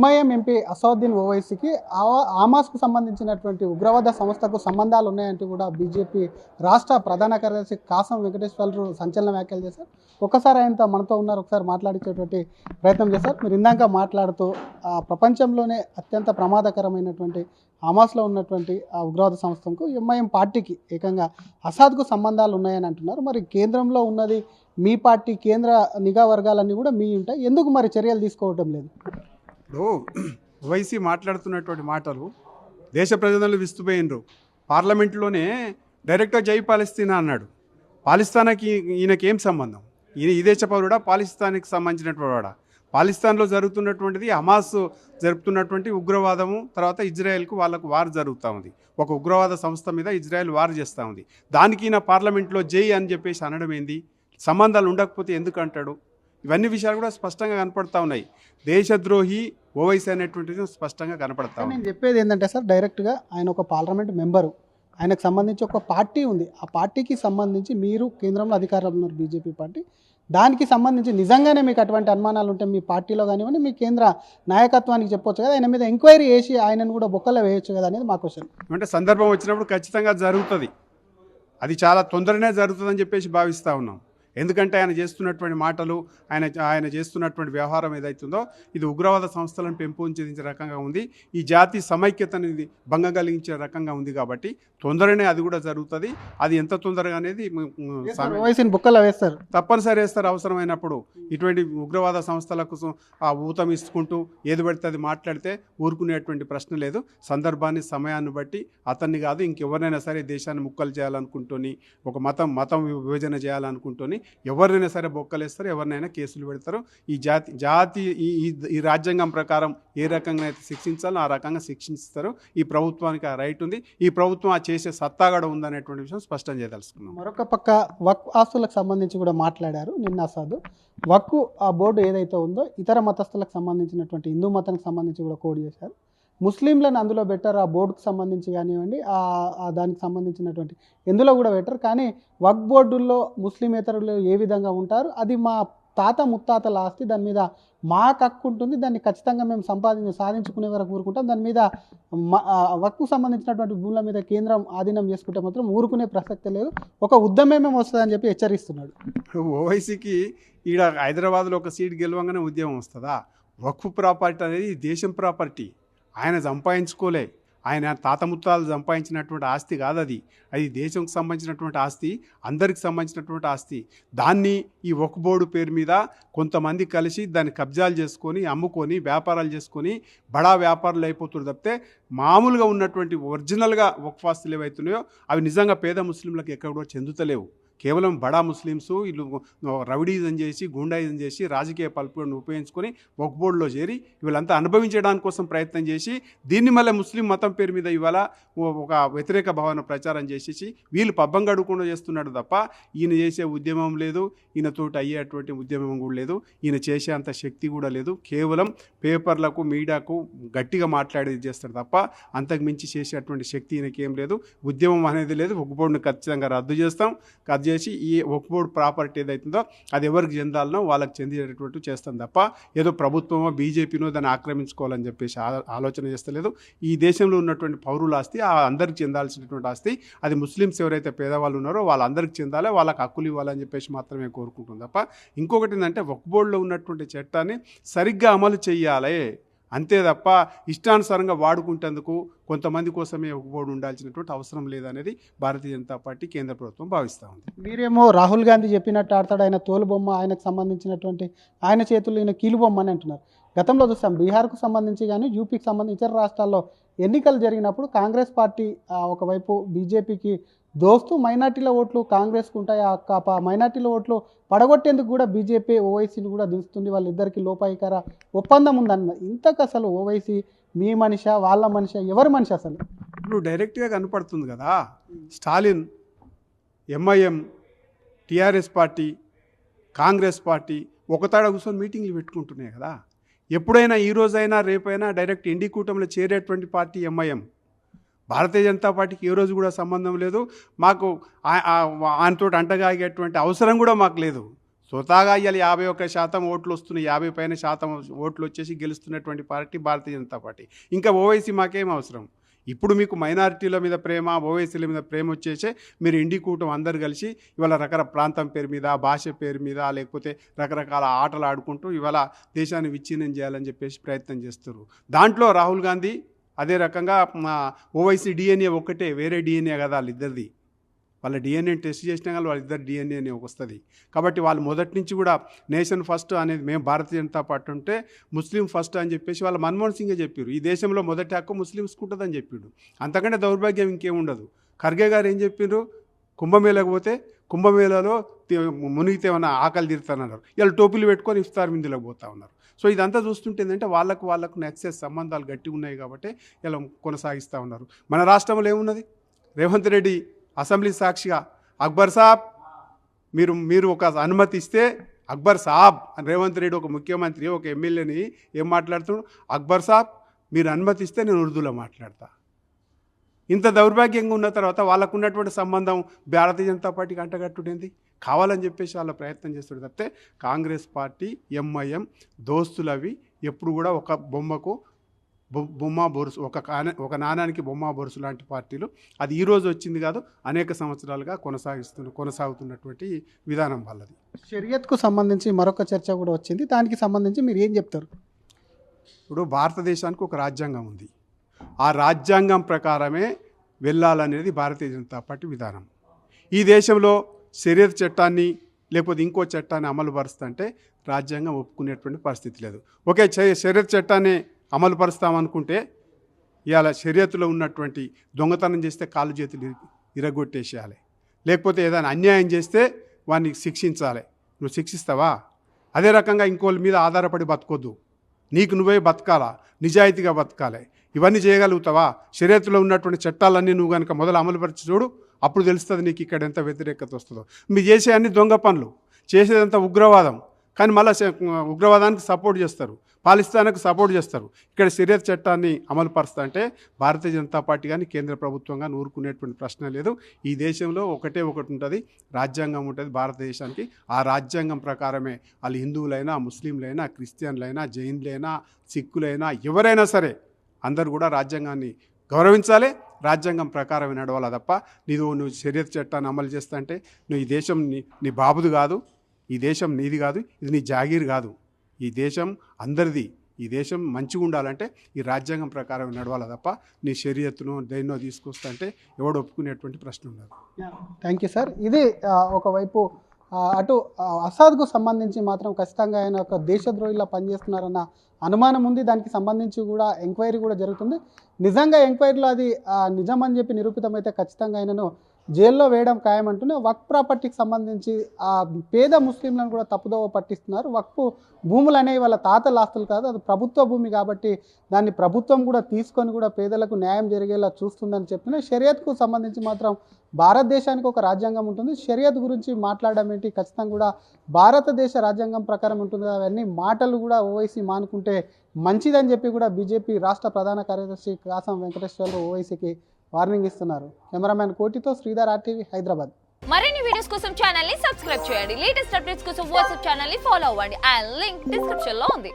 MIM MP Asaduddin ఓవైసీకి హమాస్కు సంబంధించినటువంటి ఉగ్రవాద సంస్థకు సంబంధాలు ఉన్నాయంటూ కూడా బీజేపీ రాష్ట్ర ప్రధాన కార్యదర్శి కాసం వెంకటేశ్వర్లు సంచలన వ్యాఖ్యలు చేశారు. ఒక్కసారి ఆయనతో మనతో ఉన్నారు, ఒకసారి మాట్లాడించేటువంటి ప్రయత్నం చేశారు. మీరు ఇందాక మాట్లాడుతూ ప్రపంచంలోనే అత్యంత ప్రమాదకరమైనటువంటి హమాస్లో ఉన్నటువంటి ఆ ఉగ్రవాద సంస్థకు ఎంఐఎం పార్టీకి ఏకంగా అసాద్కు సంబంధాలు ఉన్నాయని అంటున్నారు. మరి కేంద్రంలో ఉన్నది మీ పార్టీ, కేంద్ర నిఘా వర్గాలన్నీ కూడా మీ ఉంటాయి, ఎందుకు మరి చర్యలు తీసుకోవటం లేదు? ఇప్పుడు ఓవైసీ మాట్లాడుతున్నటువంటి మాటలు దేశ ప్రజలను విస్తుపోయినరు. పార్లమెంట్లోనే డైరెక్ట్గా జై పాలస్తీనా అన్నాడు. పాలిస్తాన్కి ఈయనకేం సంబంధం? ఈయన ఈ దేశ పౌరుడా, పాలిస్తాన్కి సంబంధించినటువంటి వాడా? పాలిస్తాన్లో జరుగుతున్నటువంటిది హమాస్ జరుపుతున్నటువంటి ఉగ్రవాదము, తర్వాత ఇజ్రాయెల్కు వాళ్ళకు వార్ జరుగుతూ ఉంది. ఒక ఉగ్రవాద సంస్థ మీద ఇజ్రాయెల్ వార్ చేస్తూ ఉంది. దానికి ఈయన పార్లమెంట్లో జై అని చెప్పేసి అనడం ఏంది? సంబంధాలు ఉండకపోతే ఎందుకు అంటాడు? ఇవన్నీ విషయాలు కూడా స్పష్టంగా కనపడతా ఉన్నాయి. దేశద్రోహి ఓవైసీ అనేటువంటిది స్పష్టంగా కనపడతా ఉంది. నేను చెప్పేది ఏంటంటే సార్, డైరెక్ట్గా ఆయన ఒక పార్లమెంట్ మెంబరు, ఆయనకు సంబంధించి ఒక పార్టీ ఉంది. ఆ పార్టీకి సంబంధించి మీరు కేంద్రంలో అధికారంలో ఉన్నారు, బీజేపీ పార్టీ. దానికి సంబంధించి నిజంగానే మీకు అటువంటి అనుమానాలు ఉంటే మీ పార్టీలో కానివ్వండి, మీ కేంద్ర నాయకత్వానికి చెప్పొచ్చు కదా, ఆయన మీద ఎంక్వైరీ చేసి ఆయనను కూడా బొక్కలో వేయొచ్చు కదా అనేది మా క్వశ్చన్. అంటే సందర్భం వచ్చినప్పుడు ఖచ్చితంగా జరుగుతుంది, అది చాలా తొందరనే జరుగుతుందని చెప్పేసి భావిస్తూ ఉన్నాం. ఎందుకంటే ఆయన చేస్తున్నటువంటి మాటలు, ఆయన చేస్తున్నటువంటి వ్యవహారం ఏదైతుందో ఇది ఉగ్రవాద సంస్థలను పెంపొందించే రకంగా ఉంది. ఈ జాతి సమైక్యతని భంగం కలిగించే రకంగా ఉంది. కాబట్టి తొందరనే అది కూడా జరుగుతుంది. అది ఎంత తొందరగా అనేది బుక్కలో వేస్తారు, తప్పనిసరి వేస్తారు. అవసరమైనప్పుడు ఇటువంటి ఉగ్రవాద సంస్థలకు ఆ ఊతం ఇస్తుకుంటూ ఏది పడితే అది మాట్లాడితే ఊరుకునేటువంటి ప్రశ్న లేదు. సందర్భాన్ని, సమయాన్ని బట్టి అతన్ని కాదు ఇంకెవరినైనా సరే దేశాన్ని ముక్కలు చేయాలనుకుంటూని, ఒక మతం విభజన చేయాలనుకుంటూని ఎవరినైనా సరే బొక్కలేస్తారు, ఎవరినైనా కేసులు పెడతారు. ఈ జాతి ఈ రాజ్యాంగం ప్రకారం ఏ రకంగా అయితే శిక్షించాలో ఆ రకంగా శిక్షిస్తారు. ఈ ప్రభుత్వానికి ఆ రైట్ ఉంది. ఈ ప్రభుత్వం ఆ చేసే సత్తాగడ ఉందనేటువంటి విషయం స్పష్టం చేయదలుచుకున్నాం. మరొక పక్క వక్ఫ్ ఆస్తులకు సంబంధించి కూడా మాట్లాడారు నిన్న అసాద్. వక్ఫ్ ఆ బోర్డు ఏదైతే ఉందో ఇతర మతస్థులకు సంబంధించినటువంటి హిందూ మతానికి సంబంధించి కూడా కోడ్ చేశారు. ముస్లింలను అందులో పెట్టారు, ఆ బోర్డుకు సంబంధించి కానివ్వండి, దానికి సంబంధించినటువంటి ఎందులో కూడా పెట్టారు. కానీ వక్ఫ్ బోర్డుల్లో ముస్లిమేతరులు ఏ విధంగా ఉంటారు, అది మా తాత ముత్తాతల ఆస్తి, దాని మీద మాకు హక్కు ఉంటుంది, దాన్ని ఖచ్చితంగా మేము సాధించుకునే వరకు ఊరుకుంటాం, దాని మీద వక్ఫ్కు సంబంధించినటువంటి భూముల మీద కేంద్రం ఆధీనం చేసుకుంటే మాత్రం ఊరుకునే ప్రసక్తే లేదు, ఒక ఉద్యమమే వస్తుందని చెప్పి హెచ్చరిస్తున్నాడు. ఓవైసీకి ఈడ హైదరాబాద్లో ఒక సీట్ గెలవంగానే ఉద్యమం వస్తుందా? వక్ఫ్ ప్రాపర్టీ అనేది దేశం ప్రాపర్టీ. ఆయన సంపాదించుకోలే, ఆయన తాత ముత్తాలు సంపాదించినటువంటి ఆస్తి కాదు అది. అది దేశంకి సంబంధించినటువంటి ఆస్తి, అందరికి సంబంధించినటువంటి ఆస్తి. దాన్ని ఈ వక్ఫ్ బోర్డు పేరు మీద కొంతమంది కలిసి దాన్ని కబ్జాలు చేసుకొని, అమ్ముకొని, వ్యాపారాలు చేసుకొని బడా వ్యాపారులు అయిపోతున్నారు తప్పితే మామూలుగా ఉన్నటువంటి ఒరిజినల్గా వక్ఫ్ ఆస్తులు ఏవైతున్నాయో అవి నిజంగా పేద ముస్లింలకు ఎక్కడ కూడా చెందుతలేవు. కేవలం బడా ముస్లిమ్స్ వీళ్ళు రౌడీజం చేసి, గుండాయిజం చేసి, రాజకీయ పలుపులను ఉపయోగించుకొని వక్ఫ్ బోర్డులో చేరి వీళ్ళంతా అనుభవించడానికి కోసం ప్రయత్నం చేసి దీన్ని మళ్ళీ ముస్లిం మతం పేరు మీద ఇవాళ ఒక వ్యతిరేక భావన ప్రచారం చేసేసి వీళ్ళు పబ్బం గడుకుండా చేస్తున్నాడు తప్ప ఈయన చేసే ఉద్యమం లేదు, ఈయనతోటి అయ్యేటువంటి ఉద్యమం కూడా లేదు, ఈయన చేసే అంత శక్తి కూడా లేదు. కేవలం పేపర్లకు, మీడియాకు గట్టిగా మాట్లాడేది చేస్తాడు తప్ప అంతకు మించి చేసేటువంటి శక్తి ఈయనకేం లేదు. ఉద్యమం అనేది లేదు. వక్ఫ్ బోర్డును ఖచ్చితంగా రద్దు చేస్తాం. చేసి ఈ వక్ఫ్ బోర్డు ప్రాపర్టీ ఏదైతుందో అది ఎవరికి చెందాలనో వాళ్ళకి చెందేటట్టు చేస్తాం తప్ప ఏదో ప్రభుత్వమో బీజేపీనో దాన్ని ఆక్రమించుకోవాలని చెప్పేసి ఆలోచన చేస్తలేదు. ఈ దేశంలో ఉన్నటువంటి పౌరుల ఆస్తి అందరికి చెందాల్సినటువంటి ఆస్తి, అది ముస్లిమ్స్ ఎవరైతే పేదవాళ్ళు ఉన్నారో వాళ్ళందరికీ చెందాలి, వాళ్ళకి హక్కులు ఇవ్వాలని చెప్పేసి మాత్రమే కోరుకుంటుంది తప్ప ఇంకొకటి ఏంటంటే వక్ఫ్ బోర్డులో ఉన్నటువంటి చట్టాన్ని సరిగ్గా అమలు చేయాలి, అంతే తప్ప ఇష్టానుసారంగా వాడుకుంటేందుకు కొంతమంది కోసమే ఒక బోర్డు ఉండాల్సినటువంటి అవసరం లేదనేది భారతీయ జనతా పార్టీ, కేంద్ర ప్రభుత్వం భావిస్తూ ఉంది. మీరేమో రాహుల్ గాంధీ చెప్పినట్టు ఆడతాడు, ఆయన తోలుబొమ్మ, ఆయనకు సంబంధించినటువంటి ఆయన చేతుల్లో ఈయన కీలుబొమ్మ అని అంటున్నారు. గతంలో చూస్తాం బీహార్కు సంబంధించి కానీ యూపీకి సంబంధించి ఇతర రాష్ట్రాల్లో ఎన్నికలు జరిగినప్పుడు కాంగ్రెస్ పార్టీ ఒకవైపు బీజేపీకి దోస్తు, మైనార్టీల ఓట్లు కాంగ్రెస్కు ఉంటాయి, ఆ మైనార్టీల ఓట్లు పడగొట్టేందుకు కూడా బీజేపీ ఓవైసీని కూడా దించుతుంది, వాళ్ళిద్దరికి లోపాయికర ఒప్పందం ఉందన్న. ఇంతకు అసలు ఓవైసీ మీ మనిషి, వాళ్ళ మనిషి, ఎవరి మనిషి అసలు? ఇప్పుడు డైరెక్ట్గా కనపడుతుంది కదా, Stalin, MIM, TRS party, Congress party ఒకతాడ కూర్చొని మీటింగ్లు పెట్టుకుంటున్నాయి కదా. ఎప్పుడైనా ఈ రోజైనా రేపైనా డైరెక్ట్ ఇండి కూటమిలో చేరేటువంటి పార్టీ ఎంఐఎం. భారతీయ జనతా పార్టీకి ఏ రోజు కూడా సంబంధం లేదు. మాకు ఆయనతో అంటగాగేటువంటి అవసరం కూడా మాకు లేదు. స్వతహాగా ఇవాళ 51% ఓట్లు వస్తున్నాయి, 50 పైన శాతం ఓట్లు వచ్చేసి గెలుస్తున్నటువంటి పార్టీ భారతీయ జనతా పార్టీ. ఇంకా ఓవైసీ మాకేం అవసరం? ఇప్పుడు మీకు మైనారిటీల మీద ప్రేమ, ఓవైసీల మీద ప్రేమ వచ్చేసే మీరు ఇండి కూటమి అందరు కలిసి ఇవాళ రకరకాల ప్రాంతం పేరు మీద, భాష పేరు మీద, లేకపోతే రకరకాల ఆటలు ఆడుకుంటూ ఇవాళ దేశాన్ని విచ్ఛిన్నం చేయాలని చెప్పేసి ప్రయత్నం చేస్తారు. దాంట్లో రాహుల్ గాంధీ అదే రకంగా ఓవైసీ డిఎన్ఏ ఒక్కటే, వేరే డిఎన్ఏ కదా వాళ్ళిద్దరిది. వాళ్ళ డిఎన్ఏ టెస్ట్ చేసినా కానీ వాళ్ళిద్దరు డిఎన్ఏ వస్తుంది. కాబట్టి వాళ్ళు మొదటి నుంచి కూడా నేషన్ ఫస్ట్ అనేది మేము భారతీయ జనతా పార్టీ ఉంటే ముస్లిం ఫస్ట్ అని చెప్పేసి వాళ్ళ మన్మోహన్ సింగే చెప్పారు. ఈ దేశంలో మొదటి హక్కు ముస్లిమ్స్కి ఉంటుందని చెప్పాడు. అంతకంటే దౌర్భాగ్యం ఇంకేముండదు. ఖర్గే గారు ఏం చెప్పారు? కుంభమేళకు పోతే కుంభమేళలో మునిగితే ఏమన్నా ఆకలి తీరుతానన్నారు. ఇలా టోపీలు పెట్టుకొని ఇఫ్తార్ మిందులకు పోతా ఉన్నారు. సో ఇదంతా చూస్తుంటే ఏంటంటే వాళ్ళకు నెక్సెస్ సంబంధాలు గట్టిగా ఉన్నాయి కాబట్టి ఇలా కొనసాగిస్తూ ఉన్నారు. మన రాష్ట్రంలో ఏమున్నది? రేవంత్ రెడ్డి అసెంబ్లీ సాక్షిగా అక్బర్ సాబ్ మీరు ఒక అనుమతి ఇస్తే, అక్బర్ సాబ్ అని రేవంత్ రెడ్డి ఒక ముఖ్యమంత్రి ఒక ఎమ్మెల్యేని ఏం మాట్లాడుతున్నాడు? అక్బర్ సాబ్ మీరు అనుమతి ఇస్తే నేను ఉర్దూలో మాట్లాడతా. ఇంత దౌర్భాగ్యంగా ఉన్న తర్వాత వాళ్ళకు ఉన్నటువంటి సంబంధం భారతీయ జనతా పార్టీకి అంటగట్టుడేంది? కావాలని చెప్పేసి వాళ్ళ ప్రయత్నం చేస్తాడు తప్పితే కాంగ్రెస్ పార్టీ, ఎంఐఎం దోస్తులు అవి ఎప్పుడు కూడా ఒక బొమ్మకు బొమ్మ బొరుసు, ఒక నాణానికి బొమ్మ బొరుసు లాంటి పార్టీలు. అది ఈరోజు వచ్చింది కాదు, అనేక సంవత్సరాలుగా కొనసాగుతున్నటువంటి విధానం వాళ్ళది. షరియత్కు సంబంధించి మరొక చర్చ కూడా వచ్చింది. దానికి సంబంధించి మీరు ఏం చెప్తారు? ఇప్పుడు భారతదేశానికి ఒక రాజ్యాంగం ఉంది. ఆ రాజ్యాంగం ప్రకారమే వెళ్ళాలనేది భారతీయ జనతా పార్టీ విధానం. ఈ దేశంలో షరియత్ చట్టాన్ని లేకపోతే ఇంకో చట్టాన్ని అమలు పరుస్తుంటే రాజ్యాంగం ఒప్పుకునేటువంటి పరిస్థితి లేదు. ఒకే షరియత్ చట్టాన్ని అమలు పరుస్తామనుకుంటే ఇవాళ షరియత్తులో ఉన్నటువంటి దొంగతనం చేస్తే కాళ్ళు చేతులు ఇరగొట్టేసేయాలి, లేకపోతే ఏదైనా అన్యాయం చేస్తే వాడిని శిక్షించాలి. నువ్వు శిక్షిస్తావా? అదే రకంగా ఇంకోళ్ళ మీద ఆధారపడి బతకొద్దు, నీకు నువ్వే బతకాలా, నిజాయితీగా బతకాలి. ఇవన్నీ చేయగలుగుతావా? షరియత్తులో ఉన్నటువంటి చట్టాలన్నీ నువ్వు కనుక మొదలు అమలుపరిచి చూడు, అప్పుడు తెలుస్తుంది నీకు ఇక్కడ ఎంత వ్యతిరేకత వస్తుందో. మీరు చేసే అన్ని దొంగ పనులు, చేసేదంతా ఉగ్రవాదం. కానీ మళ్ళీ ఉగ్రవాదానికి సపోర్ట్ చేస్తారు, పాలిస్తాన్కు సపోర్ట్ చేస్తారు. ఇక్కడ షరియత్ చట్టాన్ని అమలు పరుస్తా అంటే భారతీయ జనతా పార్టీ కానీ కేంద్ర ప్రభుత్వం కానీ ఊరుకునేటువంటి ప్రశ్న లేదు. ఈ దేశంలో ఒకటి ఉంటుంది, రాజ్యాంగం ఉంటుంది భారతదేశానికి. ఆ రాజ్యాంగం ప్రకారమే వాళ్ళు హిందువులైనా, ముస్లింలైనా, క్రిస్టియన్లైనా, జైన్లైనా, సిక్కులైనా, ఎవరైనా సరే అందరూ కూడా రాజ్యాంగాన్ని గౌరవించాలి, రాజ్యాంగం ప్రకారమే నడవాలి తప్ప నువ్వు షరియత్ చట్టాన్ని అమలు చేస్తా అంటే నువ్వు ఈ దేశం నీ బాబుది కాదు, ఈ దేశం నీది కాదు, ఇది నీ జాగీర్ కాదు, ఈ దేశం అందరిది. ఈ దేశం మంచిగా ఉండాలంటే ఈ రాజ్యాంగం ప్రకారం నడవాలి తప్ప నీ షరియత్తును దేన్నో తీసుకొస్తా అంటే ఎవడు ఒప్పుకునేటువంటి ప్రశ్న ఉండదు. Thank you sir. ఇది ఒకవైపు అటు అసాద్కు సంబంధించి మాత్రం ఖచ్చితంగా ఆయన ఒక దేశద్రోహిలా పనిచేస్తున్నారన్న అనుమానం ఉంది. దానికి సంబంధించి కూడా ఎంక్వైరీ కూడా జరుగుతుంది. నిజంగా ఎంక్వైరీలో అది నిజం అని చెప్పి నిరూపితమైతే ఖచ్చితంగా ఆయనను జైల్లో వేయడం ఖాయమంటూనే వక్ఫ్ ప్రాపర్టీకి సంబంధించి ఆ పేద ముస్లింలను కూడా తప్పుదోవ పట్టిస్తున్నారు. వక్ఫ్ భూములు అనేవి వాళ్ళ తాతల ఆస్తులు కాదు, అది ప్రభుత్వ భూమి కాబట్టి దాన్ని ప్రభుత్వం కూడా తీసుకొని కూడా పేదలకు న్యాయం జరిగేలా చూస్తుందని చెప్తున్నాయి. షరియత్కు సంబంధించి మాత్రం భారతదేశానికి ఒక రాజ్యాంగం ఉంటుంది. షరియత్ గురించి మాట్లాడడం ఏంటి? ఖచ్చితంగా కూడా భారతదేశ రాజ్యాంగం ప్రకారం ఉంటుంది. అవన్నీ మాటలు కూడా ఓవైసీ మానుకుంటే మంచిదని చెప్పి కూడా బీజేపీ రాష్ట్ర ప్రధాన కార్యదర్శి కాసం వెంకటేశ్వర్లు ఓవైసీకి వార్నింగ్ ఇస్తున్నారు. కెమెరామ్యాన్ కోటితో శ్రీధర్, RTV, హైదరాబాద్. మరిన్ని వీడియోస్ కోసం ఛానల్ ని సబ్స్క్రైబ్ చేయండి. లేటెస్ట్ అప్డేట్స్ కోసం వాట్సాప్ ఛానల్ ని ఫాలో అవ్వండి. ఆ లింక్ డిస్క్రిప్షన్ లో ఉంది.